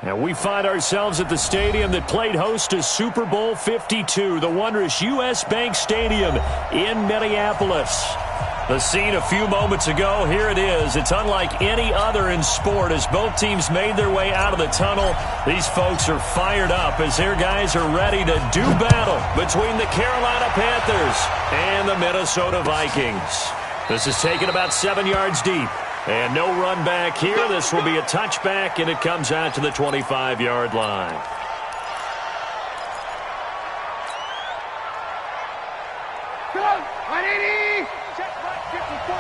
And we find ourselves at the stadium that played host to Super Bowl 52, the wondrous U.S. Bank Stadium in Minneapolis. The scene a few moments ago, here it is. It's unlike any other in sport as both teams made their way out of the tunnel. These folks are fired up as their guys are ready to do battle between the Carolina Panthers and the Minnesota Vikings. This is taken about 7 yards deep. And no run back here. This will be a touchback, and it comes out to the 25-yard line. Go! 180! Check, 54.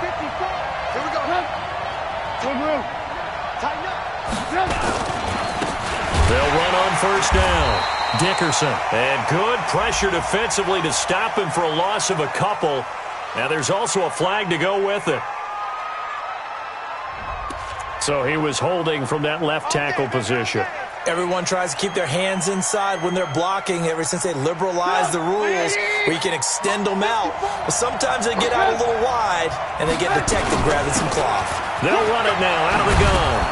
54. Here we go. Good room. Tighten up. They'll run on first down. Dickerson. And good pressure defensively to stop him for a loss of a couple. Now there's also a flag to go with it. So he was holding from that left tackle position. Everyone tries to keep their hands inside when they're blocking ever since they liberalized the rules where you can extend them out. But sometimes they get out a little wide and they get detected grabbing some cloth. They'll run it now out of the gun.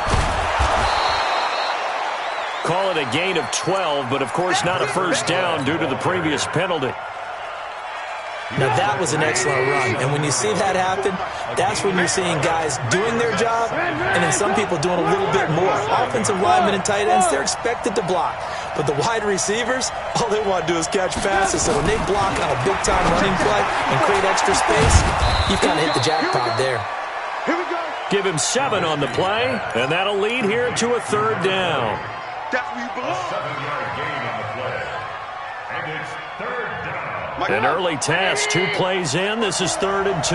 Call it a gain of 12, but of course not a first down due to the previous penalty. Now, that was an excellent run, and when you see that happen, that's when you're seeing guys doing their job and then some people doing a little bit more. Offensive linemen and tight ends, they're expected to block. But the wide receivers, all they want to do is catch passes. So when they block on a big-time running play and create extra space, you've kind of hit the jackpot there. Here we go. Give him 7 on the play, and that'll lead here to a third down. That's where you belong. 7-yard gain on the play. And it's third down. An early task, 2 plays in. This is 3rd and 2.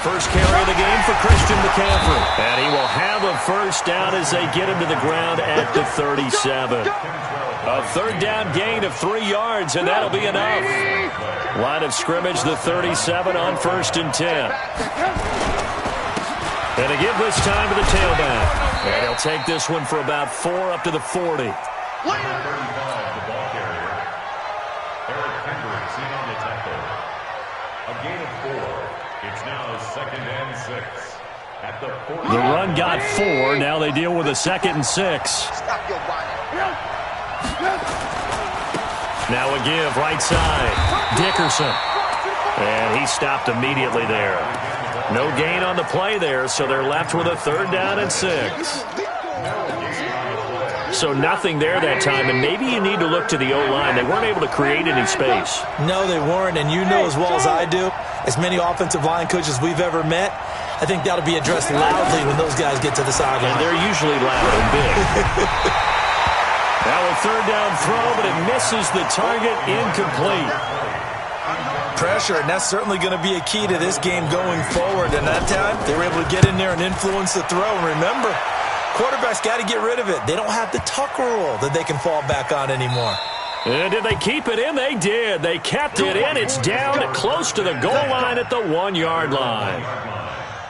First carry of the game for Christian McCaffrey. And he will have a first down as they get him to the ground at the 37. A third down gain of 3 yards, and that'll be enough. Line of scrimmage, the 37 on 1st and 10. And to give this time to the tailback. And he'll take this one for about 4 up to the 40. Number 35, the ball carrier. Eric Hendricks in on the tackle. A gain of 4. It's now 2nd and 6. At the 40. The run got 4. Now they deal with a 2nd and 6. Stop your whining. Now a give, right side. Dickerson. And he stopped immediately there. No gain on the play there, so they're left with a 3rd down and 6. So nothing there that time, and maybe you need to look to the O-line. They weren't able to create any space. No, they weren't, and you know as well as I do, as many offensive line coaches we've ever met, I think that'll be addressed loudly when those guys get to the sideline. And they're usually loud and big. Now a 3rd down throw, but it misses the target, incomplete. Pressure, and that's certainly going to be a key to this game going forward. And that time, they were able to get in there and influence the throw. And remember, quarterbacks got to get rid of it. They don't have the Tucker rule that they can fall back on anymore. And did they keep it in? They did. They kept it in. It's down close to the goal line at the 1-yard line.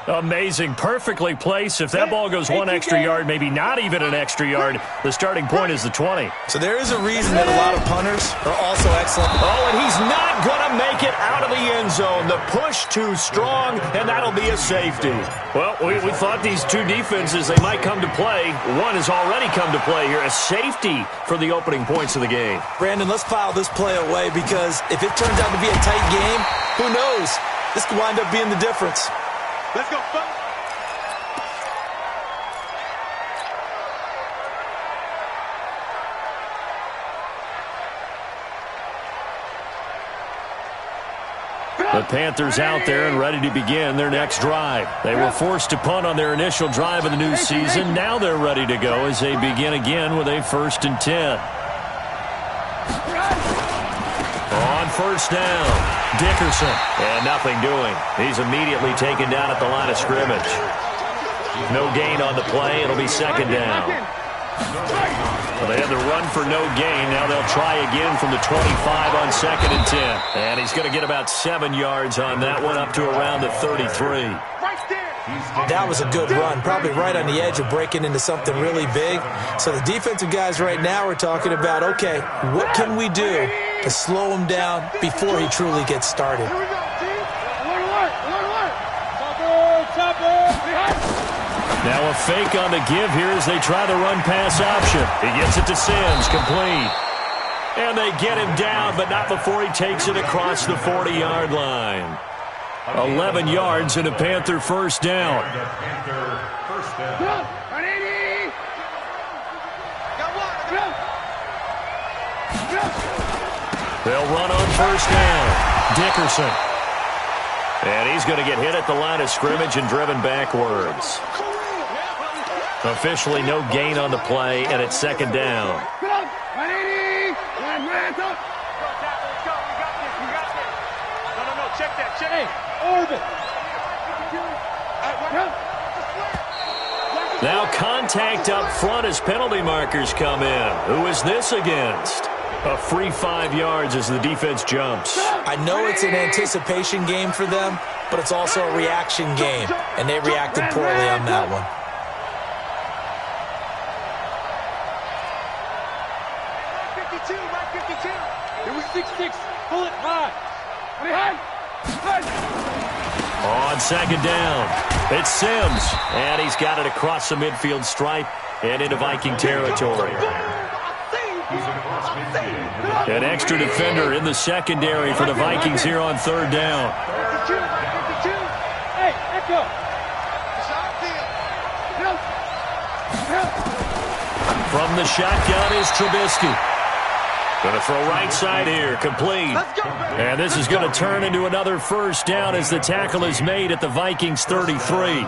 Amazing. Perfectly placed. If that ball goes 1 extra yard, maybe not even an extra yard, the starting point is the 20. So there is a reason that a lot of punters are also excellent. Oh, and he's not going to make it out of the end zone. The push too strong, and that'll be a safety. Well, we thought these two defenses, they might come to play. One has already come to play here. A safety for the opening points of the game. Brandon, let's file this play away because if it turns out to be a tight game, who knows? This could wind up being the difference. Let's go, folks. The Panthers out there and ready to begin their next drive. They were forced to punt on their initial drive of the new season. Now they're ready to go as they begin again with a 1st and 10. On 1st down. Dickerson, and nothing doing. He's immediately taken down at the line of scrimmage. No gain on the play. It'll be 2nd down. Well, they had the run for no gain. Now they'll try again from the 25 on 2nd and 10. And he's going to get about 7 yards on that one, up to around the 33. That was a good run, probably right on the edge of breaking into something really big. So the defensive guys right now are talking about, okay, what can we do to slow him down before he truly gets started? Here we go, team. One. Now a fake on the give here as they try the run-pass option. He gets it to Sims, complete. And they get him down, but not before he takes it across the 40-yard line. 11 yards and a Panther first down. They'll run on first down. Dickerson. And he's going to get hit at the line of scrimmage and driven backwards. Officially no gain on the play, and it's second down. Check that, check it. Orbit. Now contact up front as penalty markers come in. Who is this against? A free 5 yards as the defense jumps. I know it's an anticipation game for them, but it's also a reaction game, and they reacted poorly on that one. It was 6-6. Pull it high. On second down, it's Sims, and he's got it across the midfield stripe and into Viking territory. An extra defender in the secondary for the Vikings here on third down. Hey, Echo. From the shotgun is Trubisky. Going to throw right side here, complete. And this is going to turn into another first down as the tackle is made at the Vikings 33.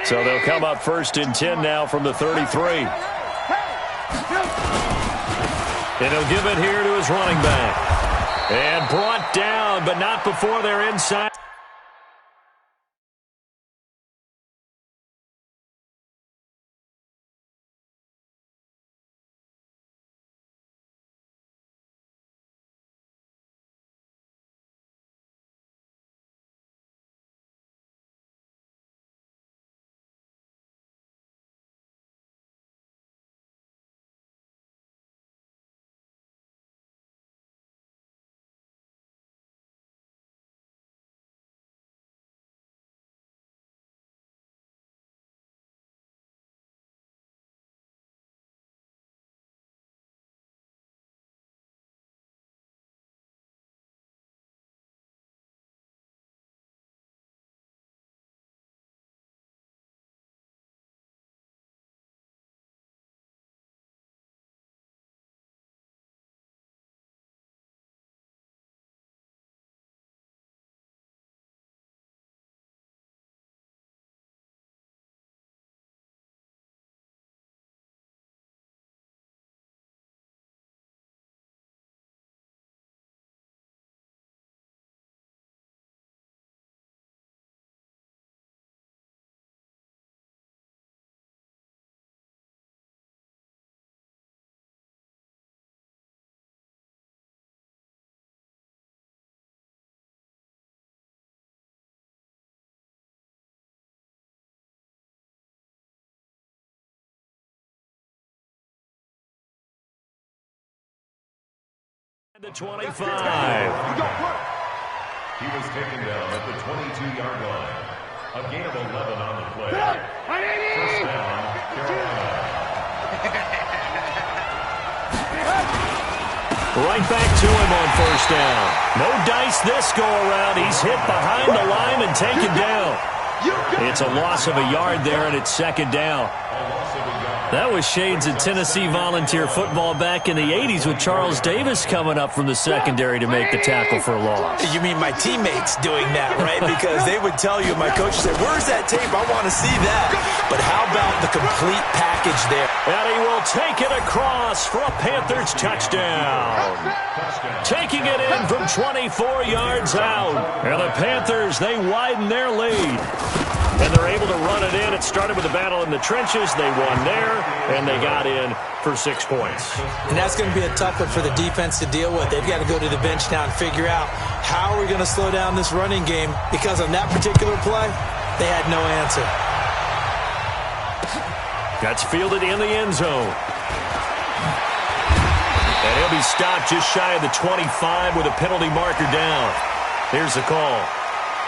So they'll come up first and 10 now from the 33. And he'll give it here to his running back. And brought down, but not before they're inside. The 25. He was taken down at the 22-yard line. A gain of 11 on the play. First down, Carolina. Right back to him on first down. No dice this go around. He's hit behind the line and taken down. It's a loss of a yard there, and it's second down. That was shades of Tennessee volunteer football back in the 80s with Charles Davis coming up from the secondary to make the tackle for a loss. You mean my teammates doing that, right? Because they would tell you, my coach said, where's that tape? I want to see that. But how about the complete package there? And he will take it across for a Panthers touchdown. Taking it in from 24 yards out. And the Panthers, they widen their lead. And they're able to run it in. It started with a battle in the trenches. They won there, and they got in for 6 points. And that's going to be a tough one for the defense to deal with. They've got to go to the bench now and figure out how are we going to slow down this running game, because on that particular play, they had no answer. That's fielded in the end zone. And he'll be stopped just shy of the 25 with a penalty marker down. Here's the call.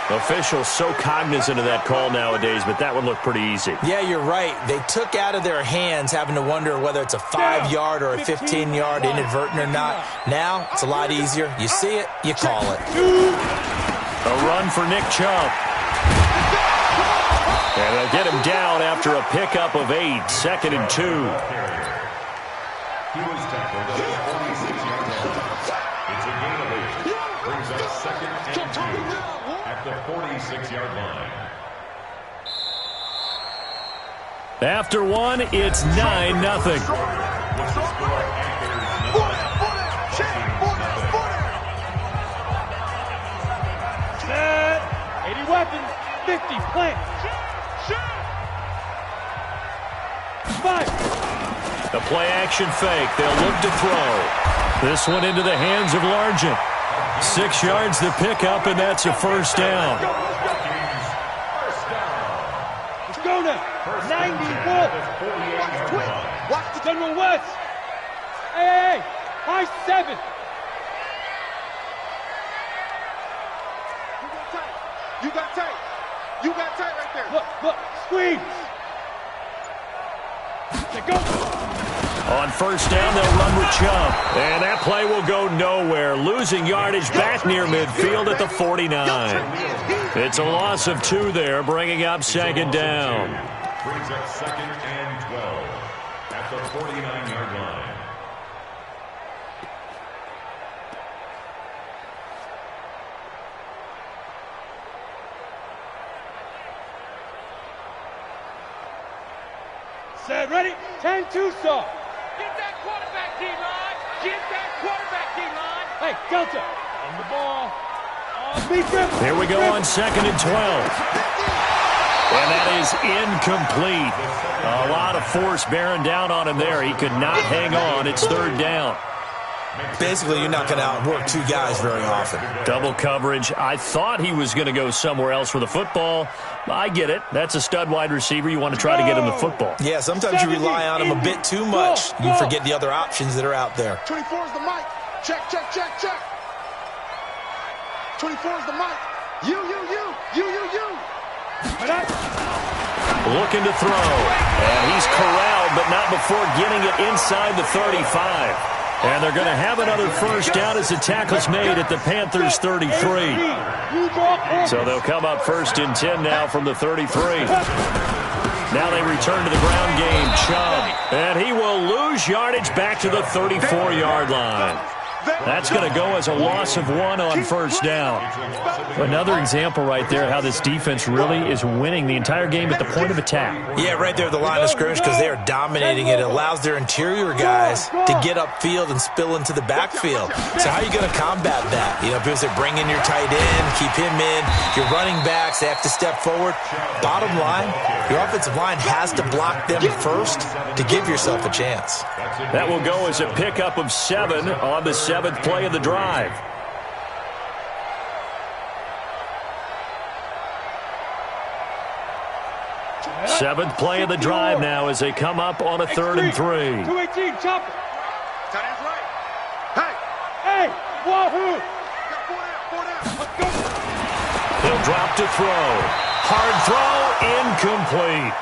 Officials so cognizant of that call nowadays, but that one looked pretty easy. Yeah, you're right. They took out of their hands having to wonder whether it's a 5-yard or a 15-yard inadvertent or not. Now, it's a lot easier. You see it, you call it. A run for Nick Chubb. And they'll get him down after a pickup of 8, 2nd and 2. He was tackled at the 46-yard line. It's a gain of 8. Brings up 2nd and 2 at the 46-yard line. After one, it's 9-0. Set. 80 weapons. 50 plant. Five. The play action fake. They'll look to throw. This one into the hands of Largent. 6 yards to pick up, and that's a first down. Let's go now. 90 Wolf. Watch the General West. Hey, high 7. You got tight. You got tight right there. Look, squeeze. They go. On first down, they'll run with Chubb. And that play will go nowhere. Losing yardage back near midfield at the 49. It's a loss of 2 there, bringing up 2nd down. Brings up 2nd and 12 at the 49-yard line. Set, ready? 10-2 saw. Get that quarterback, D-line! Get that quarterback, D-line! Hey, Delta. On the ball. Speed dribble. Here we go on 2nd and 12. And that is incomplete. A lot of force bearing down on him there. He could not hang on. It's 3rd down. Basically, you're not going to outwork 2 guys very often. Double coverage. I thought he was going to go somewhere else for the football. I get it. That's a stud wide receiver. You want to try to get him the football. Yeah, sometimes you rely on him a bit too much. You forget the other options that are out there. 24 is the mic. Check. 24 is the mic. You. Looking to throw. And he's corralled, but not before getting it inside the 35. And they're going to have another first down as the tackle's made at the Panthers' 33. So they'll come up 1st and 10 now from the 33. Now they return to the ground game. Chubb. And he will lose yardage back to the 34-yard line. That's going to go as a loss of 1 on first down. Another example right there how this defense really is winning the entire game at the point of attack. Yeah, right there at the line of scrimmage because they are dominating it. It allows their interior guys to get upfield and spill into the backfield. So how are you going to combat that? You know, because they bring in your tight end, keep him in. Your running backs, they have to step forward. Bottom line, your offensive line has to block them first to give yourself a chance. That will go as a pickup of 7 on the 7th play of the drive. Seventh play of the drive now as they come up on a 3rd and 3. 218, chop it. Tight end's right. Hey, wahoo. Four down. Let's go. He'll drop to throw. Hard throw, incomplete.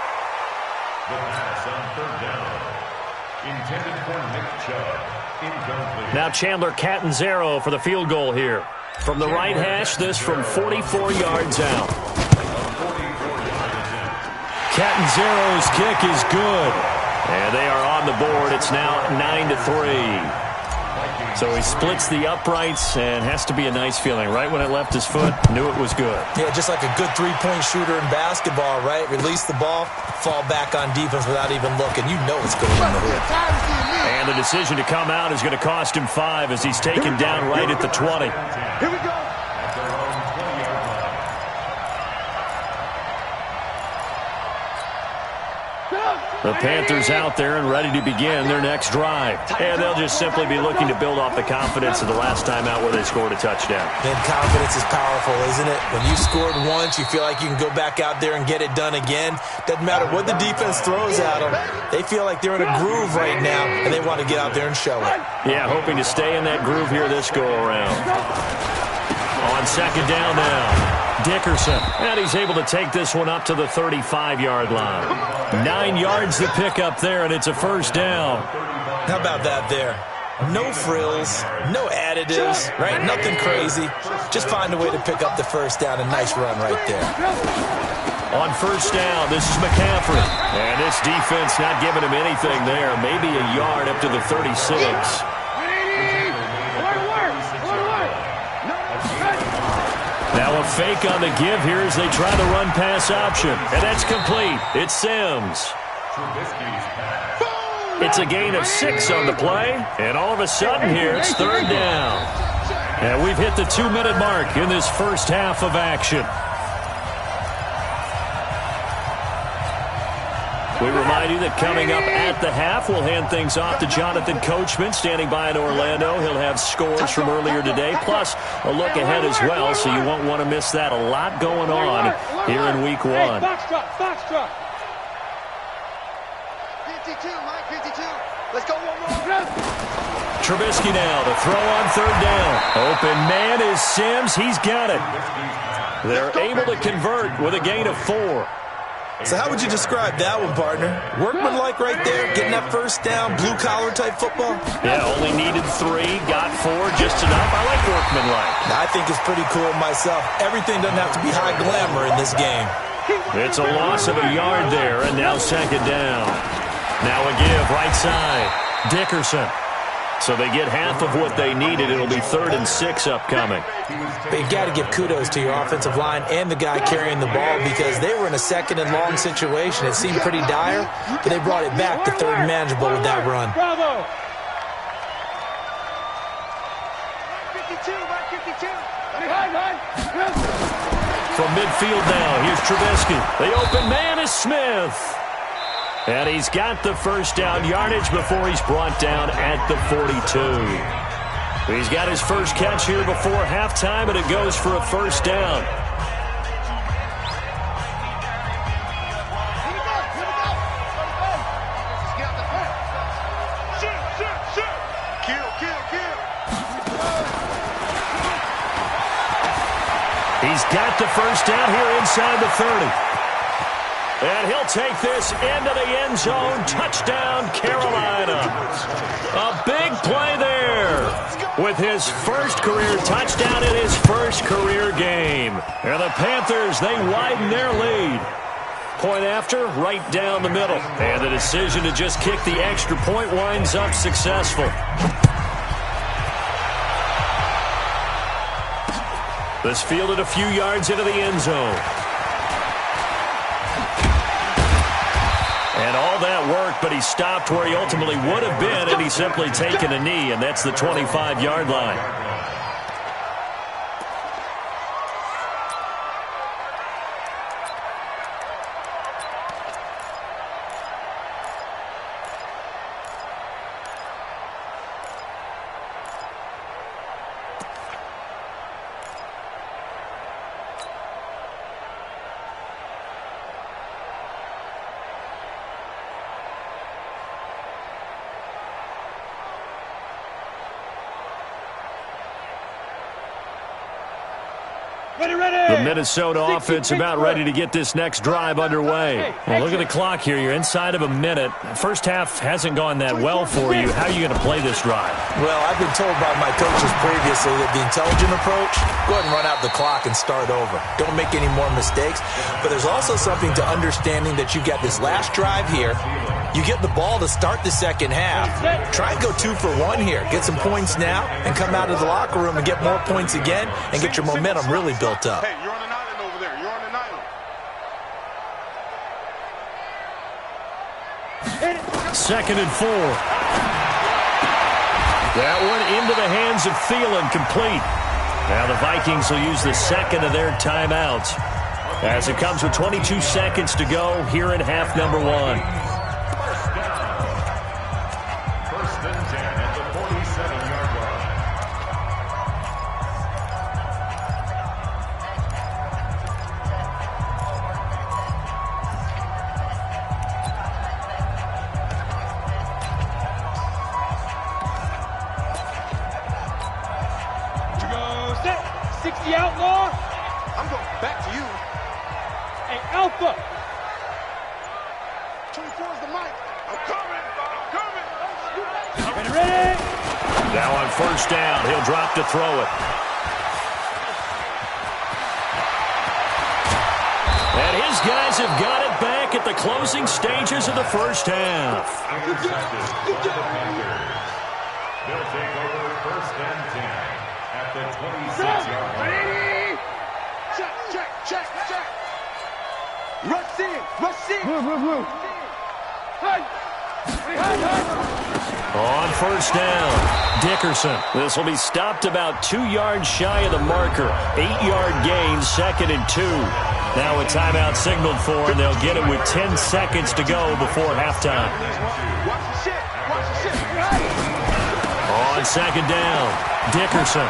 The pass on 3rd down. Intended for Nick Chubb. Incomplete. Now Chandler Catanzaro for the field goal here. From the right hash, this from 44 yards out. Catanzaro's kick is good. And they are on the board. It's now 9-3. So he splits the uprights and has to be a nice feeling. Right when it left his foot, knew it was good. Yeah, just like a good three-point shooter in basketball, right? Release the ball, fall back on defense without even looking. You know it's going in the hoop. And the decision to come out is going to cost him 5 as he's taken down right at the 20. Here we go. The Panthers out there and ready to begin their next drive. And they'll just simply be looking to build off the confidence of the last time out where they scored a touchdown. And confidence is powerful, isn't it? When you scored once, you feel like you can go back out there and get it done again. Doesn't matter what the defense throws at them. They feel like they're in a groove right now, and they want to get out there and show it. Yeah, hoping to stay in that groove here this go-around. On second down now. Dickerson, and he's able to take this one up to the 35-yard line. 9 yards to pick up there, and it's a first down. How about that there? No frills, no additives, right? Nothing crazy. Just find a way to pick up the first down. A nice run right there. On first down, this is McCaffrey. And this defense not giving him anything there. Maybe a yard up to the 36. Now a fake on the give here as they try the run-pass option. And that's complete. It's Sims. It's a gain of 6 on the play. And all of a sudden here, it's third down. And we've hit the 2-minute mark in this first half of action. We remind you that coming up at the half, we'll hand things off to Jonathan Coachman, standing by in Orlando. He'll have scores from earlier today, plus a look ahead as well, so you won't want to miss that. A lot going on here in Week 1. Hey, box truck. 52, Mike, 52. Let's go one more. Trubisky now to throw on third down. Open man is Sims. He's got it. They're able to convert with a gain of 4. So how would you describe that one, partner? Workmanlike right there, getting that first down, blue-collar type football? Yeah, only needed 3, got 4, just enough. I like workmanlike. I think it's pretty cool myself. Everything doesn't have to be high glamour in this game. It's a loss of a yard there, and now second down. Now a give, right side. Dickerson. So they get half of what they needed. It'll be 3rd and 6 upcoming. But you got to give kudos to your offensive line and the guy carrying the ball because they were in a 2nd and long situation. It seemed pretty dire, but they brought it back to 3rd and manageable with that run. Bravo. 52, Mike, 52. From midfield now, here's Trubisky. The open man is Smith. And he's got the first down yardage before he's brought down at the 42. He's got his first catch here before halftime, and it goes for a first down. He's got the first down here inside the 30. And he'll take this into the end zone. Touchdown, Carolina. A big play there with his first career touchdown in his first career game. And the Panthers, they widen their lead. Point after, right down the middle. And the decision to just kick the extra point winds up successful. This fielded a few yards into the end zone. And all that worked, but he stopped where he ultimately would have been had he simply taken a knee, and that's the 25-yard line. The Minnesota offense about ready to get this next drive underway. Well, look at the clock here. You're inside of a minute. First half hasn't gone that well for you. How are you going to play this drive? Well, I've been told by my coaches previously that the intelligent approach, go ahead and run out the clock and start over. Don't make any more mistakes. But there's also something to understanding that you got this last drive here. You get the ball to start the second half. Try and go 2 for 1 here. Get some points now and come out of the locker room and get more points again and get your momentum really built up. Hey, you're on an island over there. You're on an island. 2nd and 4. That one into the hands of Thielen, complete. Now the Vikings will use the second of their timeouts as it comes with 22 seconds to go here in half number 1. I'm going back to you. Hey, Alpha. 24 is the mic. I'm coming. I'm coming. Ready? Now on first down, he'll drop to throw it. And his guys have got it back at the closing stages of the first half. Intercepted by the Panthers. They'll take over first and 10 at the 26-yard line. Check. Rush in. Move. Hey. On first down, Dickerson. This will be stopped about 2 yards shy of the marker. 8-yard gain, 2nd and 2. Now a timeout signaled for, and they'll get it with 10 seconds to go before halftime. Watch the shit. On second down, Dickerson.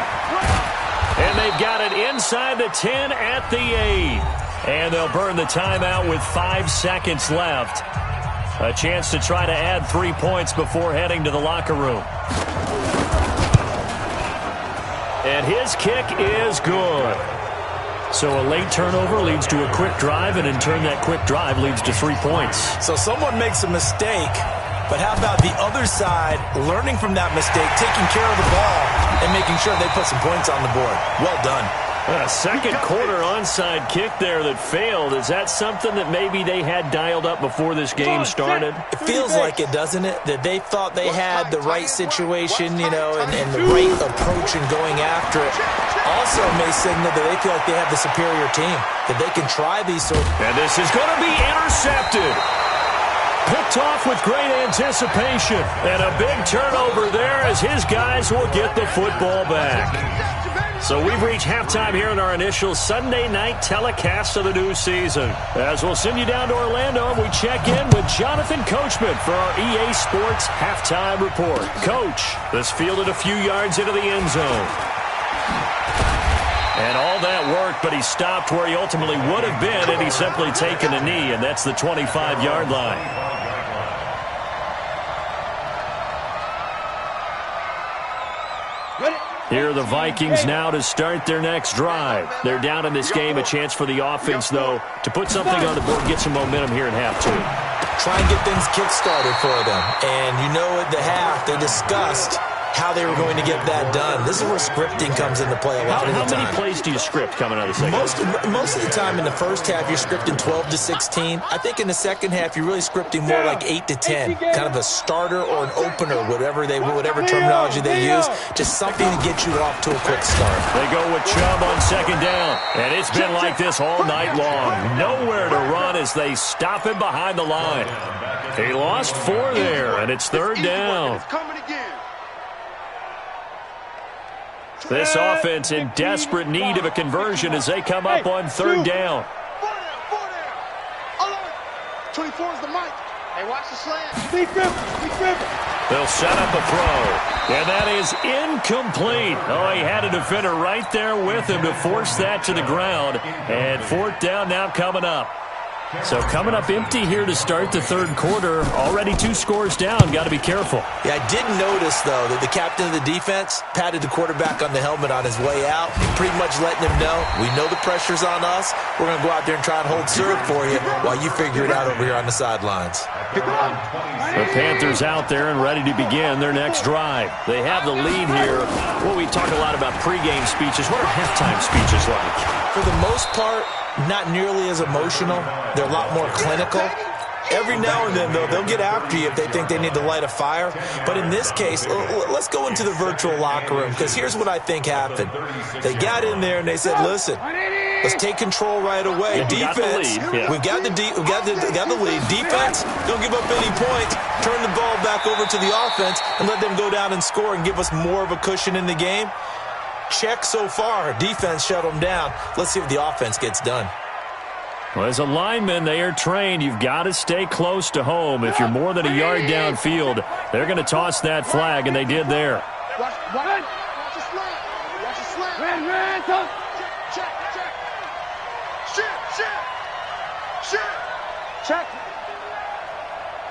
And they've got it inside the 10 at the 8. And they'll burn the timeout with 5 seconds left. A chance to try to add 3 points before heading to the locker room. And his kick is good. So a late turnover leads to a quick drive, and in turn that quick drive leads to 3 points. So someone makes a mistake, but how about the other side learning from that mistake, taking care of the ball, and making sure they put some points on the board? Well done. A second quarter onside kick there that failed. Is that something that maybe they had dialed up before this game started? It feels like it, doesn't it? That they thought they had the right situation, you know, and the right approach in going after it. Also may signal that they feel like they have the superior team, that they can try these sort of... And this is going to be intercepted. Picked off with great anticipation. And a big turnover there as his guys will get the football back. So we've reached halftime here in our initial Sunday night telecast of the new season. As we'll send you down to Orlando, and we check in with Jonathan Coachman for our EA Sports Halftime Report. Coach, this fielded a few yards into the end zone. And all that worked, but he stopped where he ultimately would have been had he simply taken a knee, and that's the 25-yard line. Here are the Vikings now to start their next drive. They're down in this game. A chance for the offense, though, to put something on the board, get some momentum here in half two. Try and get things kick-started for them. And you know at the half, they discussed how they were going to get that done. This is where scripting comes into play a lot of the time. How many plays do you script coming out of the second? Most of the time in the first half, you're scripting 12 to 16. I think in the second half, you're really scripting more like 8 to 10. Kind of a starter or an opener, whatever terminology they use. Just something to get you off to a quick start. They go with Chubb on second down. And it's been like this all night long. Nowhere to run as they stop him behind the line. He lost 4 there, and it's third down. This offense in desperate need of a conversion as they come up on third down. 24 is the mic. Hey, watch the slant. They'll set up a throw. And that is incomplete. Oh, he had a defender right there with him to force that to the ground. And fourth down now coming up. So coming up empty here to start the third quarter. Already 2 scores down. Got to be careful. Yeah, I did notice, though, that the captain of the defense patted the quarterback on the helmet on his way out, pretty much letting him know, we know the pressure's on us. We're going to go out there and try and hold serve for you while you figure it out over here on the sidelines. The Panthers out there and ready to begin their next drive. They have the lead here. Well, we talk a lot about pregame speeches. What are halftime speeches like? For the most part, not nearly as emotional. They're a lot more clinical. Every now and then, though, they'll get after you if they think they need to light a fire. But in this case, let's go into the virtual locker room, because here's what I think happened. They got in there and they said, listen, let's take control right away. Yeah, defense, we've got the lead. Defense, don't give up any points. Turn the ball back over to the offense and let them go down and score and give us more of a cushion in the game. Check so far. Defense shut them down. Let's see if the offense gets done. Well, as a lineman, they are trained. You've got to stay close to home. If you're more than a yard downfield, they're going to toss that flag, and they did there. Watch the slant. Watch the slant. Check.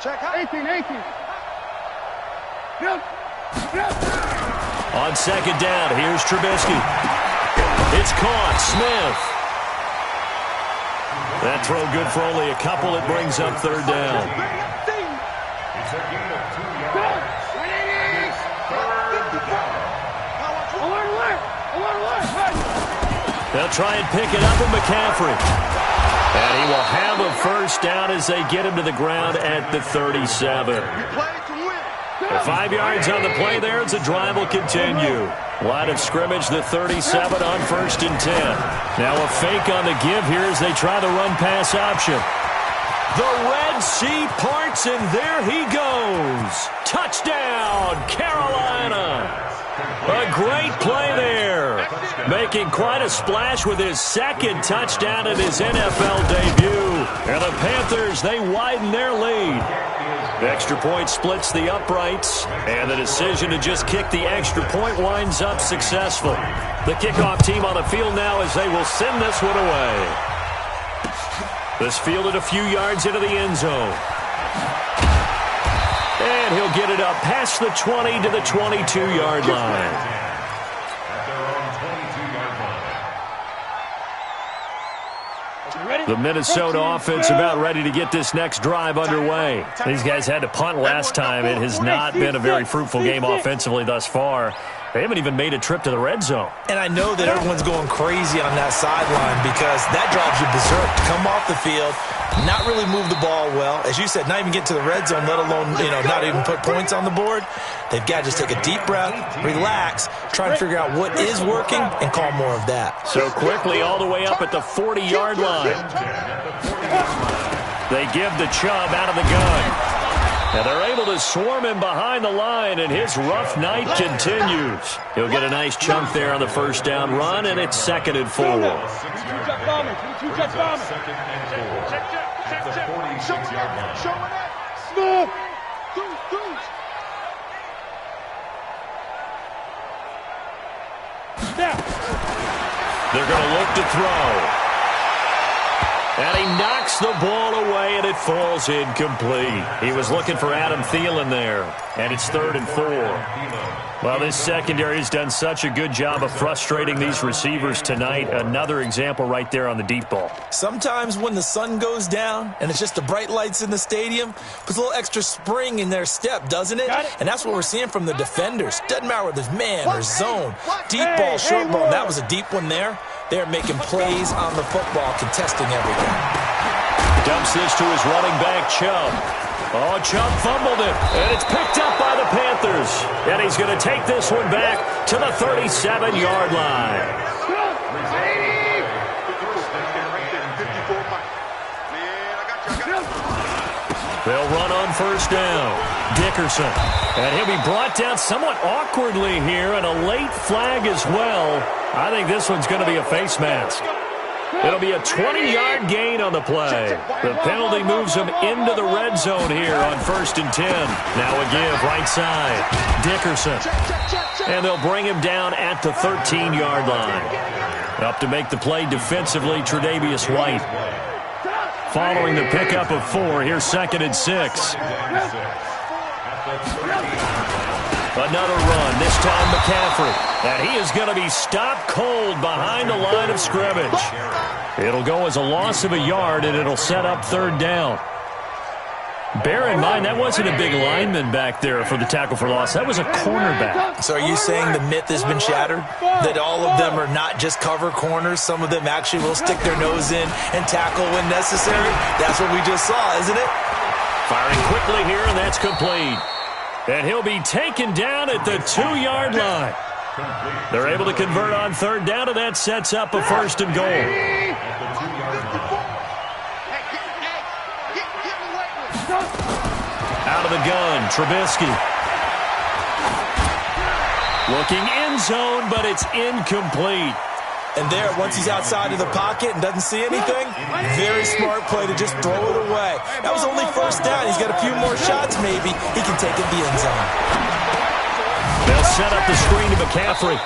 Check. 18. On second down, here's Trubisky. It's caught. Smith. That throw good for only a couple. It brings up third down. It's a gain of 2 yards. It's third down. They'll try and pick it up with McCaffrey. And he will have a first down as they get him to the ground at the 37. 5 yards on the play there as the drive will continue. Line of scrimmage, the 37 on 1st and 10. Now a fake on the give here as they try the run-pass option. The Red Sea parts, and there he goes. Touchdown, Carolina. A great play there. Making quite a splash with his second touchdown in his NFL debut. And the Panthers, they widen their lead. The extra point splits the uprights, and the decision to just kick the extra point winds up successful. The kickoff team on the field now as they will send this one away. This fielded a few yards into the end zone. And he'll get it up past the 20 to the 22-yard line. At their own 22-yard line. The Minnesota offense about ready to get this next drive underway. These guys had to punt last time. It has not been a very fruitful game offensively thus far. They haven't even made a trip to the red zone. And I know that everyone's going crazy on that sideline because that drives you berserk to come off the field, not really move the ball well. As you said, not even get to the red zone, let alone, not even put points on the board. They've got to just take a deep breath, relax, try and figure out what is working, and call more of that. So quickly all the way up at the 40-yard line. They give the Chubb out of the gun. Now they're able to swarm him behind the line, and his rough night continues. He'll get a nice chunk there on the first down run, and it's 2nd and 4. Second at the 46-yard line. They're going to look to throw. And he knocks the ball away, and it falls incomplete. He was looking for Adam Thielen there, and it's 3rd and 4. Well, this secondary has done such a good job of frustrating these receivers tonight. Another example right there on the deep ball. Sometimes when the sun goes down and it's just the bright lights in the stadium, puts a little extra spring in their step, doesn't it? And that's what we're seeing from the defenders. Doesn't matter whether it's man or zone, deep ball, short ball. That was a deep one there. They're making plays on the football, contesting everything. Dumps this to his running back, Chubb. Oh, Chubb fumbled it, and it's picked up by the Panthers. And he's going to take this one back to the 37-yard line. They'll run on first down. Dickerson. And he'll be brought down somewhat awkwardly here, and a late flag as well. I think this one's going to be a face mask. It'll be a 20-yard gain on the play. The penalty moves him into the red zone here on 1st and 10. Now a give right side. Dickerson. And they'll bring him down at the 13-yard line. Up to make the play defensively, Tre'Davious White. Following the pickup of 4, here's 2nd and 6. Another run, this time McCaffrey. And he is going to be stopped cold behind the line of scrimmage. It'll go as a loss of a yard, and it'll set up 3rd down. Bear in mind, that wasn't a big lineman back there for the tackle for loss. That was a cornerback. So are you saying the myth has been shattered? That all of them are not just cover corners? Some of them actually will stick their nose in and tackle when necessary? That's what we just saw, isn't it? Firing quickly here, and that's complete. And he'll be taken down at the 2-yard line. They're able to convert on 3rd down, and that sets up a 1st and goal. Out of the gun, Trubisky. Looking end zone, but it's incomplete. And there, once he's outside of the pocket and doesn't see anything, very smart play to just throw it away. That was only 1st down. He's got a few more shots, maybe. He can take it to the end zone. They'll set up the screen to McCaffrey.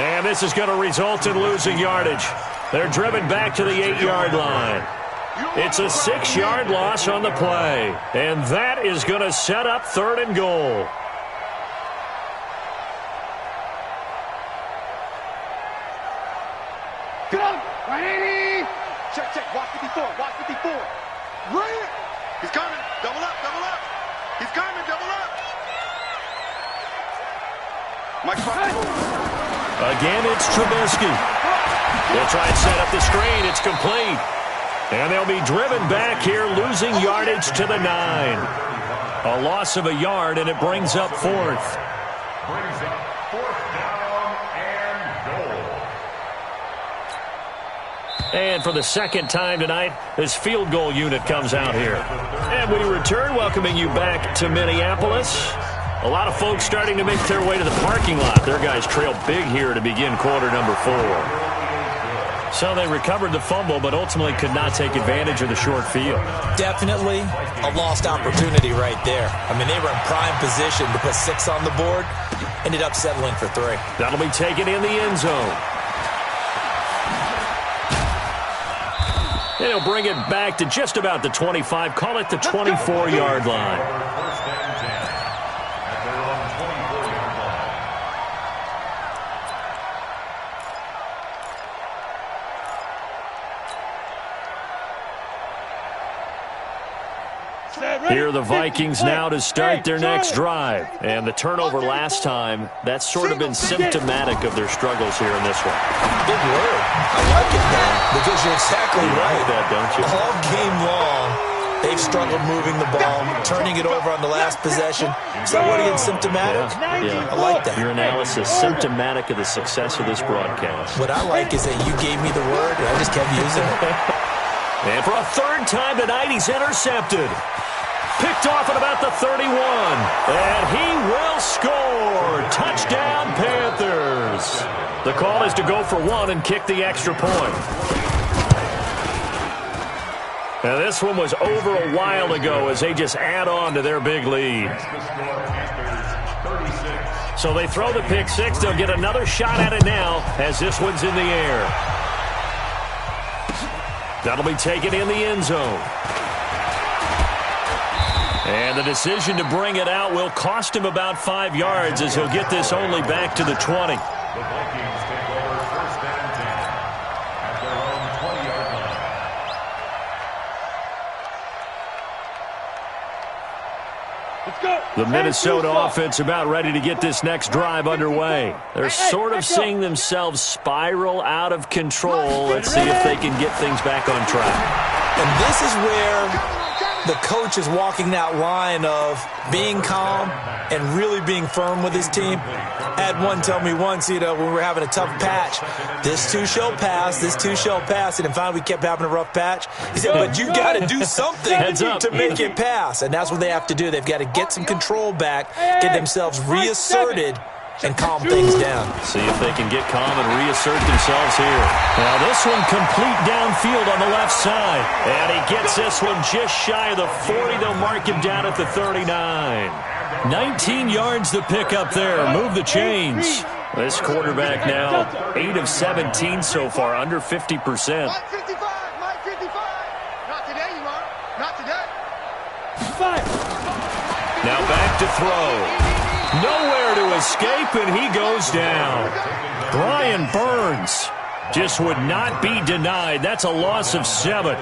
And this is going to result in losing yardage. They're driven back to the 8-yard line. It's a 6-yard loss on the play. And that is going to set up 3rd and goal. check, check. Watch 54, watch 54. Right. He's coming. Double up, double up. He's coming, double up. Mike, Again, it's Trubisky. They'll try and set up the screen. It's complete. And they'll be driven back here, losing yardage to the 9. A loss of a yard, and it brings up 4th. Brings up 4th down and goal. And for the second time tonight, this field goal unit comes out here. And we return, welcoming you back to Minneapolis. A lot of folks starting to make their way to the parking lot. Their guys trail big here to begin quarter number 4. So they recovered the fumble, but ultimately could not take advantage of the short field. Definitely a lost opportunity right there. I mean, they were in prime position to put 6 on the board. Ended up settling for 3. That'll be taken in the end zone. And he'll bring it back to just about the 25. Call it the 24-yard line. First and 10 at their own 24-yard line. Here are the Vikings now to start their next drive. And the turnover last time, that's sort of been symptomatic of their struggles here in this one. Big word. I like it, man, because you're exactly right. That, don't you? All game long, they've struggled moving the ball, turning it over on the last possession. So what again, symptomatic? Yeah. I like that. Your analysis, symptomatic of the success of this broadcast. What I like is that you gave me the word, and I just kept using it. And for a 3rd time tonight, he's intercepted. Picked off at about the 31. And he will score. Touchdown, Panthers. The call is to go for 1 and kick the extra point. Now, this one was over a while ago as they just add on to their big lead. So they throw the pick 6. They'll get another shot at it now as this one's in the air. That'll be taken in the end zone. And the decision to bring it out will cost him about 5 yards as he'll get this only back to the 20. The Vikings take over first and 10 at their own 20-yard line. Let's go. The Minnesota offense about ready to get this next drive underway. They're sort of seeing themselves spiral out of control. Let's see if they can get things back on track. And this is where the coach is walking that line of being calm and really being firm with his team. I had one tell me once, when we were having a tough patch, this too shall pass, this too shall pass. And finally we kept having a rough patch. He said, but you got to do something to make it pass. And that's what they have to do. They've got to get some control back, get themselves reasserted, and calm things down. See if they can get calm and reassert themselves here. Now this one complete downfield on the left side. And he gets this one just shy of the 40. They'll mark him down at the 39. 19 yards to pick up there. Move the chains. This quarterback now 8 of 17 so far, under 50%. Mike 55, Mike 55. Not today, you are. Not today. Now back to throw. Nowhere to escape, and he goes down. Brian Burns just would not be denied. That's a loss of 7.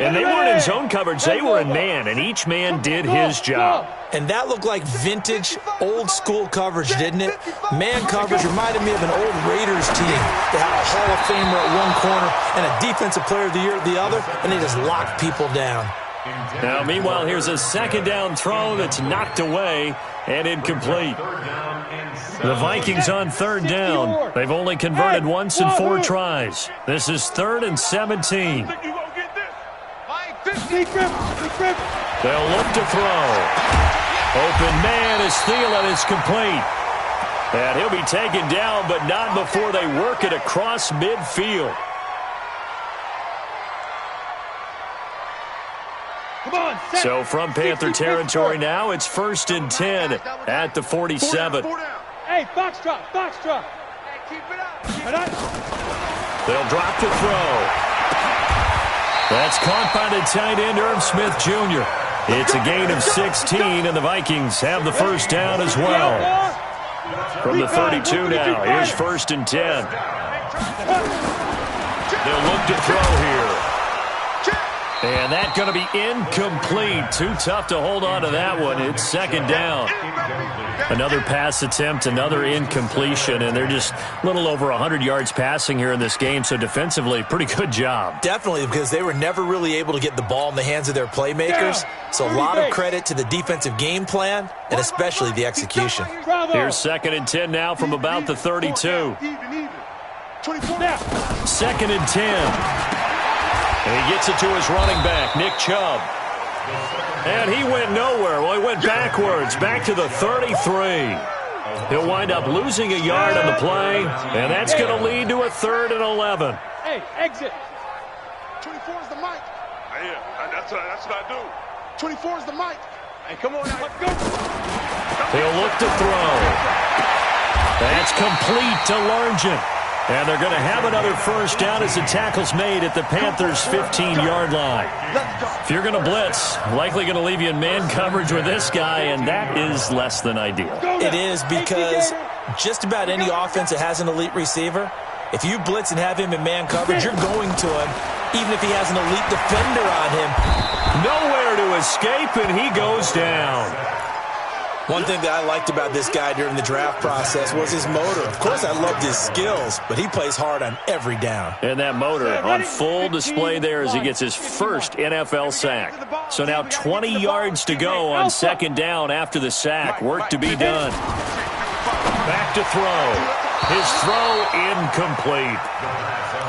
And they weren't in zone coverage. They were in man, and each man did his job. And that looked like vintage, old-school coverage, didn't it? Man coverage reminded me of an old Raiders team. They had a Hall of Famer at one corner and a Defensive Player of the Year at the other, and they just locked people down. Now, meanwhile, here's a second down throw that's knocked away and incomplete. The Vikings on 3rd down. They've only converted once in 4 tries. This is 3rd and 17. They'll look to throw. Open man is Thielen. It's complete. And he'll be taken down, but not before they work it across midfield. So from Panther territory now, it's 1st and 10 at the 47. Hey, box drop. Hey, keep it up. They'll drop the throw. That's caught by the tight end, Irv Smith Jr. It's a gain of 16, and the Vikings have the first down as well. From the 32 now, here's 1st and 10. They'll look to throw here. And that's going to be incomplete. Too tough to hold on to that one. It's second down. Another pass attempt, another incompletion, and they're just a little over 100 yards passing here in this game, so defensively, pretty good job. Definitely, because they were never really able to get the ball in the hands of their playmakers, so a lot of credit to the defensive game plan, and especially the execution. Here's 2nd and 10 now from about the 32. 2nd and 10. And he gets it to his running back, Nick Chubb. And he went nowhere. Well, he went backwards, back to the 33. He'll wind up losing a yard on the play, and that's going to lead to a 3rd and 11. Hey, exit. 24 is the mic. Yeah, that's what I do. 24 is the mic. Hey, come on now. Let's go. He'll look to throw. That's complete to Largent. And they're going to have another first down as the tackle's made at the Panthers' 15-yard line. If you're going to blitz, likely going to leave you in man coverage with this guy, and that is less than ideal. It is, because just about any offense that has an elite receiver, if you blitz and have him in man coverage, you're going to him, even if he has an elite defender on him. Nowhere to escape, and he goes down. One thing that I liked about this guy during the draft process was his motor. Of course, I loved his skills, but he plays hard on every down. And that motor on full display there as he gets his first NFL sack. So now 20 yards to go on 2nd down after the sack. Work to be done. Back to throw. His throw incomplete.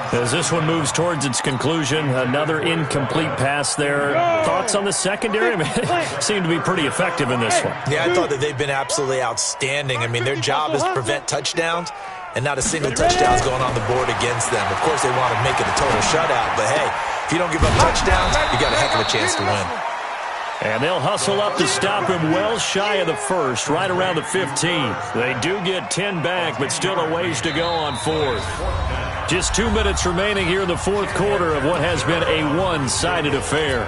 As this one moves towards its conclusion, another incomplete pass there. Thoughts on the secondary? I mean, seem to be pretty effective in this one. Yeah, I thought that they've been absolutely outstanding. I mean, their job is to prevent touchdowns, and not a single touchdown's going on the board against them. Of course, they want to make it a total shutout, but hey, if you don't give up touchdowns, you got a heck of a chance to win. And they'll hustle up to stop him well shy of the first, right around the 15. They do get 10 back, but still a ways to go on 4th. Just 2 minutes remaining here in the 4th quarter of what has been a one-sided affair.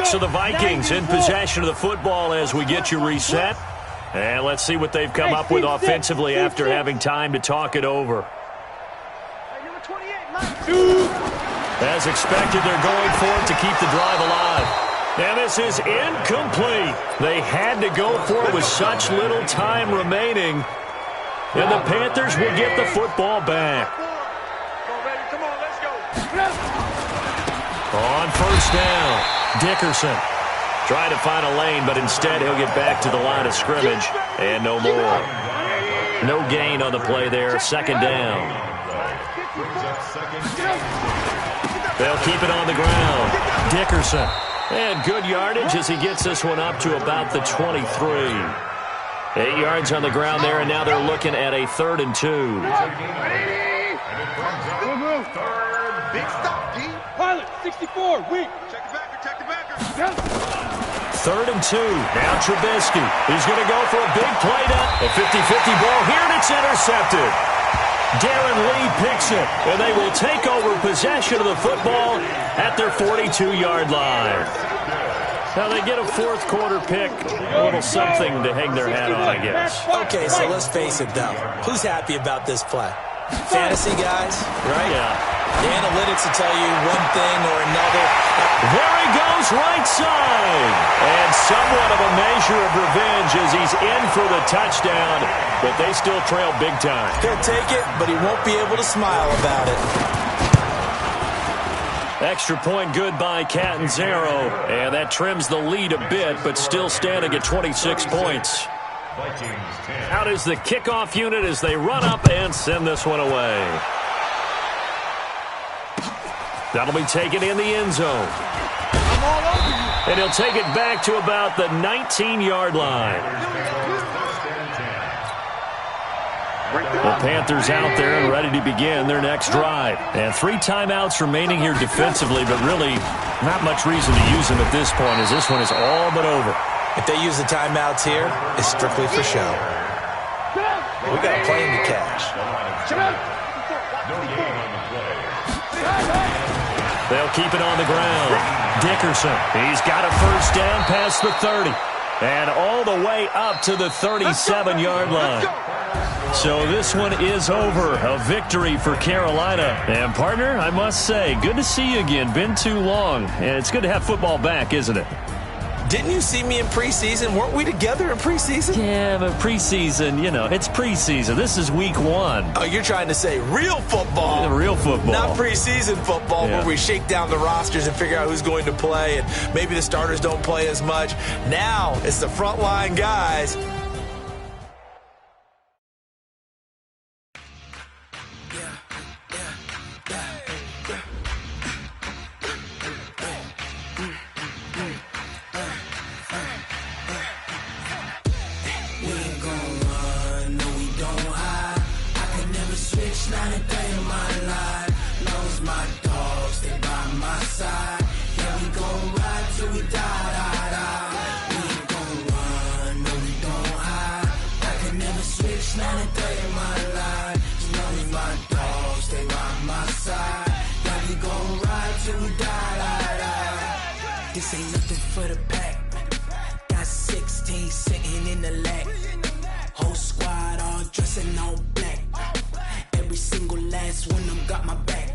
So the Vikings in possession of the football as we get you reset. And let's see what they've come up with offensively after having time to talk it over. As expected, they're going for it to keep the drive alive. And this is incomplete. They had to go for it with such little time remaining. And the Panthers will get the football back. Come on, let's go. On 1st down, Dickerson trying to find a lane, but instead he'll get back to the line of scrimmage and no more. No gain on the play there, 2nd down. They'll keep it on the ground. Dickerson. And good yardage as he gets this one up to about the 23. 8 yards on the ground there, and now they're looking at a 3rd and 2. Big stop, D. Pilot, 64, weak. Check the backer, check the backer. 3rd and 2. Now Trubisky. He's going to go for a big play down. A 50-50 ball here, and it's intercepted. Darren Lee picks it, and they will take over possession of the football at their 42-yard line. Now they get a 4th quarter pick, a little something to hang their hat on, I guess. Okay, so let's face it, though. Who's happy about this play? Fantasy guys, right? Yeah. The analytics will tell you one thing or another. There he goes, right side. And somewhat of a measure of revenge as he's in for the touchdown, but they still trail big time. He'll take it, but he won't be able to smile about it. Extra point good by Catanzaro, and that trims the lead a bit, but still standing at 26 points. Out is the kickoff unit as they run up and send this one away. That'll be taken in the end zone. And he'll take it back to about the 19-yard line. The Panthers out there and ready to begin their next drive. And 3 timeouts remaining here defensively, but really not much reason to use them at this point as this one is all but over. If they use the timeouts here, it's strictly for show. We got a plane to catch. They'll keep it on the ground. Dickerson, he's got a first down past the 30. And all the way up to the 37-yard line. So this one is over. A victory for Carolina. And, partner, I must say, good to see you again. Been too long. And it's good to have football back, isn't it? Didn't you see me in preseason? Weren't we together in preseason? Yeah, but preseason, you know, it's preseason. This is week 1. Oh, you're trying to say real football. Real football. Not preseason football, Yeah. where we shake down the rosters and figure out who's going to play, and maybe the starters don't play as much. Now it's the frontline guys. This ain't nothing for the pack. Got 16 sitting in the lag. Whole squad all dressing all black. Every single last one of them got my back.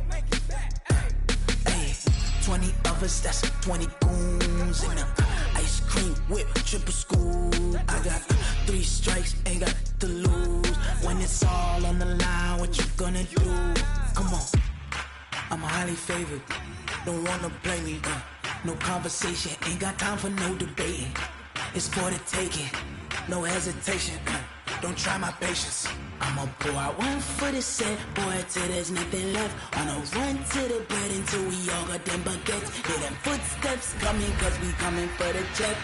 Hey, 20 of us, that's 20 goons in the ice cream whip, triple scoop. I got 3 strikes, ain't got to lose. When it's all on the line, what you gonna do? Come on, I'm highly favored. Don't wanna play me, no conversation, ain't got time for no debating. It's for the taking, no hesitation. Don't try my patience. I'ma pour out one for the set, boy, till there's nothing left. On a run to the bread until we all got them baguettes. Hear them footsteps coming, cause we coming for the check.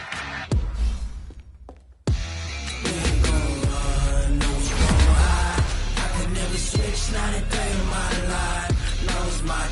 We ain't gon' run, no, we gon' hide. I could never switch, not a day in my life. Knows my